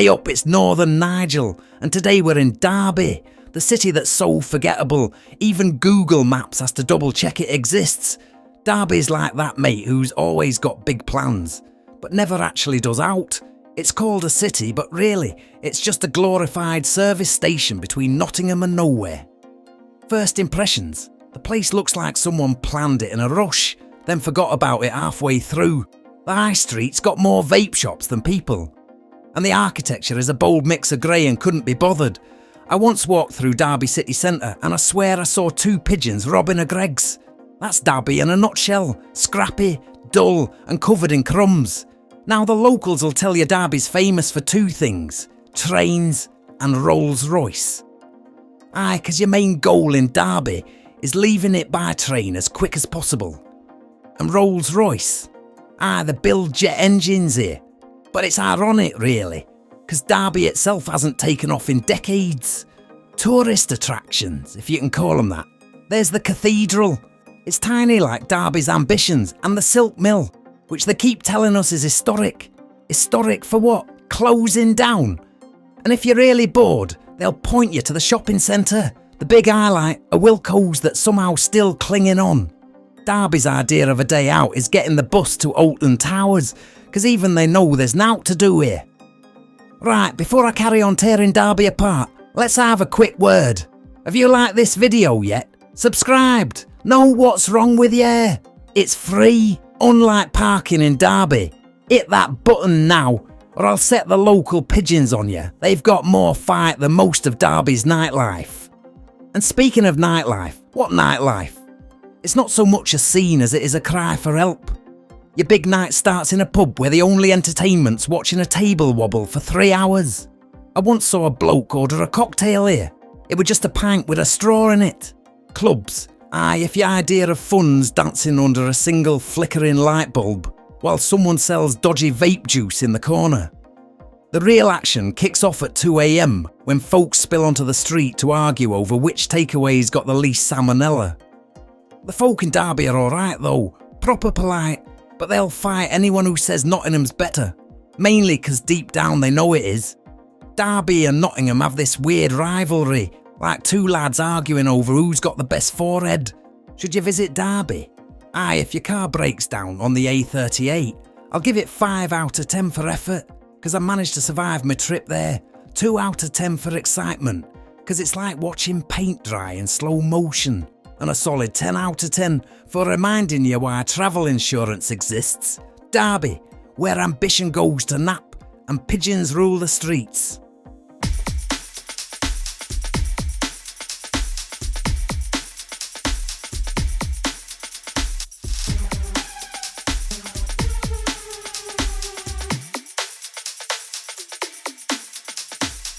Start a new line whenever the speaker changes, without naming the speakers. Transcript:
Aye up, it's Northern Nigel, and today we're in Derby, the city that's so forgettable, even Google Maps has to double check it exists. Derby's like that mate who's always got big plans, but never actually does out. It's called a city, but really, it's just a glorified service station between Nottingham and nowhere. First impressions, the place looks like someone planned it in a rush, then forgot about it halfway through. The high street's got more vape shops than people. And the architecture is a bold mix of grey and couldn't be bothered. I once walked through Derby city centre and I swear I saw 2 pigeons robbing a Greggs. That's Derby in a nutshell, scrappy, dull and covered in crumbs. Now the locals will tell you Derby's famous for 2 things, trains and Rolls Royce. Aye, 'cause your main goal in Derby is leaving it by train as quick as possible. And Rolls Royce, aye, they build jet engines here. But it's ironic really, because Derby itself hasn't taken off in decades. Tourist attractions, if you can call them that. There's the cathedral. It's tiny like Derby's ambitions, and the silk mill, which they keep telling us is historic. Historic for what? Closing down. And if you're really bored, they'll point you to the shopping centre. The big highlight are Wilko's that's somehow still clinging on. Derby's idea of a day out is getting the bus to Alton Towers, because even they know there's naught to do here. Right, before I carry on tearing Derby apart, let's have a quick word. Have you liked this video yet? Subscribed? Know what's wrong with you? It's free, unlike parking in Derby. Hit that button now, or I'll set the local pigeons on you. They've got more fight than most of Derby's nightlife. And speaking of nightlife, what nightlife? It's not so much a scene as it is a cry for help. Your big night starts in a pub where the only entertainment's watching a table wobble for 3 hours. I once saw a bloke order a cocktail here. It was just a pint with a straw in it. Clubs, aye, if your idea of fun's dancing under a single flickering light bulb while someone sells dodgy vape juice in the corner. The real action kicks off at 2 AM when folks spill onto the street to argue over which takeaway's got the least salmonella. The folk in Derby are alright though, proper polite. But they'll fight anyone who says Nottingham's better, mainly 'cause deep down they know it is. Derby and Nottingham have this weird rivalry, like 2 lads arguing over who's got the best forehead. Should you visit Derby? Aye, if your car breaks down on the A38, I'll give it 5 out of 10 for effort, 'cause I managed to survive my trip there. 2 out of 10 for excitement, 'cause it's like watching paint dry in slow motion. And a solid 10 out of 10 for reminding you why travel insurance exists. Derby, where ambition goes to nap and pigeons rule the streets.